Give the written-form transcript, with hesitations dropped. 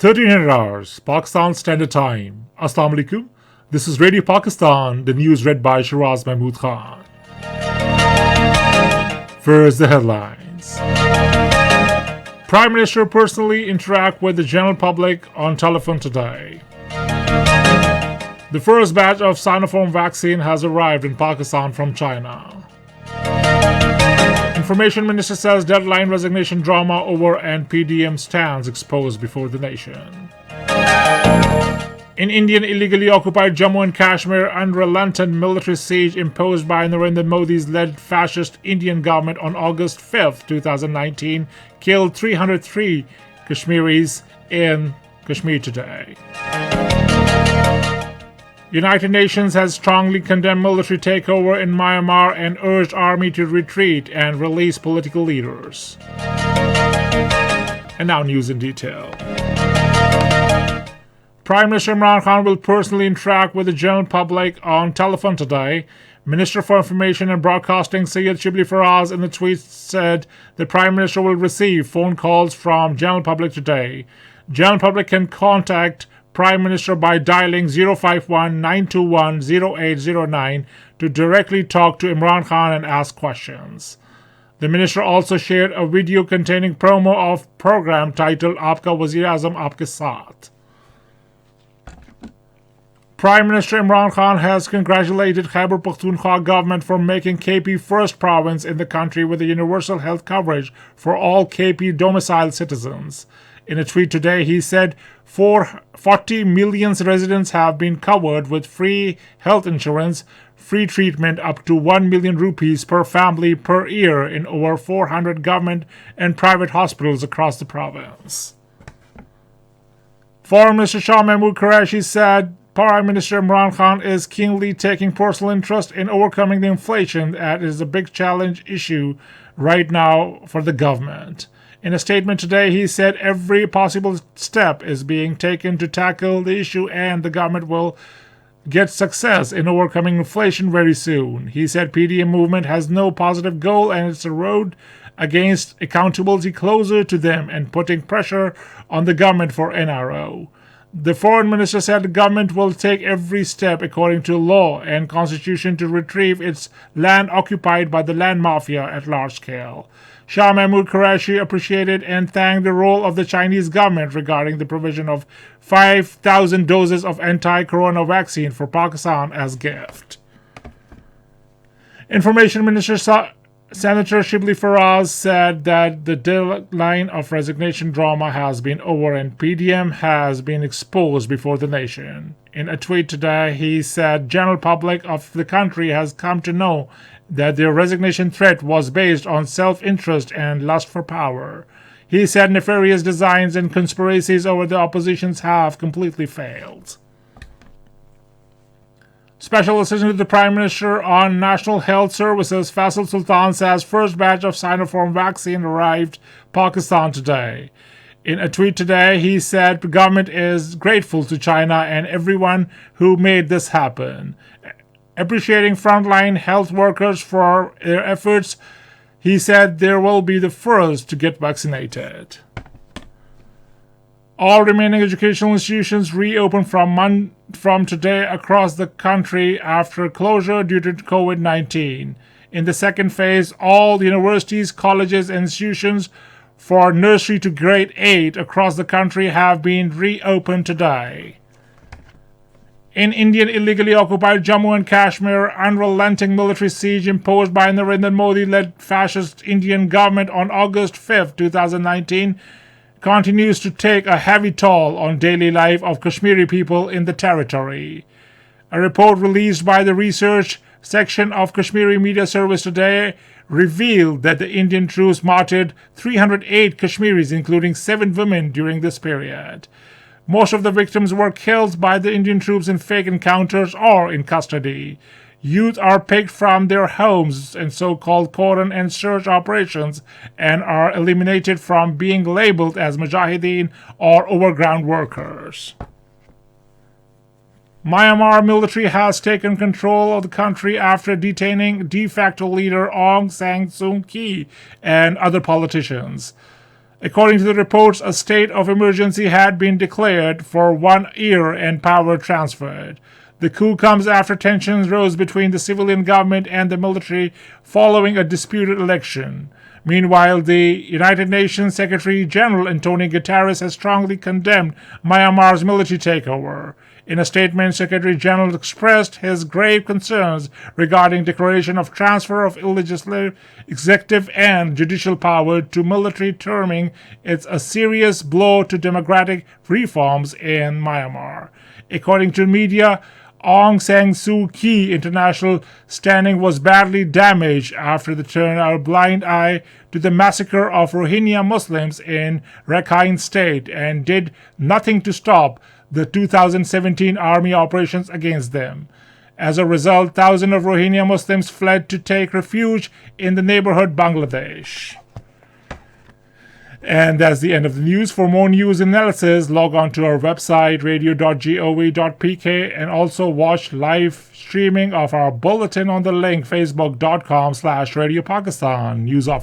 1300 hours, Pakistan Standard Time. Assalamu alaikum. This is Radio Pakistan, the news read by Shiraz Mahmood Khan. First, the headlines. Prime Minister personally interact with the general public on telephone today. The first batch of Sinopharm vaccine has arrived in Pakistan from China. Information Minister says deadline resignation drama over and PDM stands exposed before the nation. In Indian illegally occupied Jammu and Kashmir, unrelenting military siege imposed by Narendra Modi's led fascist Indian government on August 5, 2019, killed 303 Kashmiris in Kashmir today. United Nations has strongly condemned military takeover in Myanmar and urged army to retreat and release political leaders. And now news in detail. Prime Minister Imran Khan will personally interact with the general public on telephone today. Minister for Information and Broadcasting Syed Shibli Faraz in the tweet said the Prime Minister will receive phone calls from general public today. General public can contact Prime Minister by dialing 051-921-0809 to directly talk to Imran Khan and ask questions. The minister also shared a video containing promo of program titled Aapka Wazir-e-Azam Aapke Saath. Prime Minister Imran Khan has congratulated Khyber Pakhtunkhwa government for making KP first province in the country with a universal health coverage for all KP domiciled citizens. In a tweet today, he said 40 million residents have been covered with free health insurance, free treatment up to 1 million rupees per family per year in over 400 government and private hospitals across the province. Foreign Minister Shah Mahmood Qureshi said Prime Minister Imran Khan is keenly taking personal interest in overcoming the inflation that is a big challenge issue right now for the government. In a statement today, he said every possible step is being taken to tackle the issue and the government will get success in overcoming inflation very soon. He said PDM movement has no positive goal and it's a road against accountability closer to them and putting pressure on the government for NRO. The foreign minister said the government will take every step according to law and constitution to retrieve its land occupied by the land mafia at large scale. Shah Mahmood Qureshi appreciated and thanked the role of the Chinese government regarding the provision of 5,000 doses of anti-corona vaccine for Pakistan as gift. Information Minister Senator Shibli Faraz said that the deadline of resignation drama has been over and PDM has been exposed before the nation. In a tweet today, he said general public of the country has come to know that their resignation threat was based on self-interest and lust for power. He said nefarious designs and conspiracies over the oppositions have completely failed. Special Assistant to the Prime Minister on National Health Services Faisal Sultan says first batch of Sinopharm vaccine arrived Pakistan today. In a tweet today, he said the government is grateful to China and everyone who made this happen. Appreciating frontline health workers for their efforts, he said they will be the first to get vaccinated. All remaining educational institutions reopen from today across the country after closure due to COVID-19. In the second phase, all universities, colleges, and institutions for nursery to grade 8 across the country have been reopened today. In Indian illegally occupied Jammu and Kashmir, unrelenting military siege imposed by Narendra Modi-led fascist Indian government on August 5, 2019, continues to take a heavy toll on daily life of Kashmiri people in the territory. A report released by the research section of Kashmiri Media Service today revealed that the Indian troops martyred 308 Kashmiris, including 7 women, during this period. Most of the victims were killed by the Indian troops in fake encounters or in custody. Youth are picked from their homes in so-called cordon and search operations and are eliminated from being labeled as mujahideen or overground workers. Myanmar military has taken control of the country after detaining de facto leader Aung San Suu Kyi and other politicians. According to the reports, a state of emergency had been declared for 1 year and power transferred. The coup comes after tensions rose between the civilian government and the military following a disputed election. Meanwhile, the United Nations Secretary General Antonio Guterres has strongly condemned Myanmar's military takeover. In a statement, Secretary General expressed his grave concerns regarding declaration of transfer of legislative, executive, and judicial power to military, terming it a serious blow to democratic reforms in Myanmar. According to media, Aung San Suu Kyi international standing was badly damaged after the turn a blind eye to the massacre of Rohingya Muslims in Rakhine State and did nothing to stop the 2017 army operations against them. As a result, thousands of Rohingya Muslims fled to take refuge in the neighborhood Bangladesh. And that's the end of the news. For more news analysis, log on to our website, radio.gov.pk, and also watch live streaming of our bulletin on the link facebook.com/Radio Pakistan. News of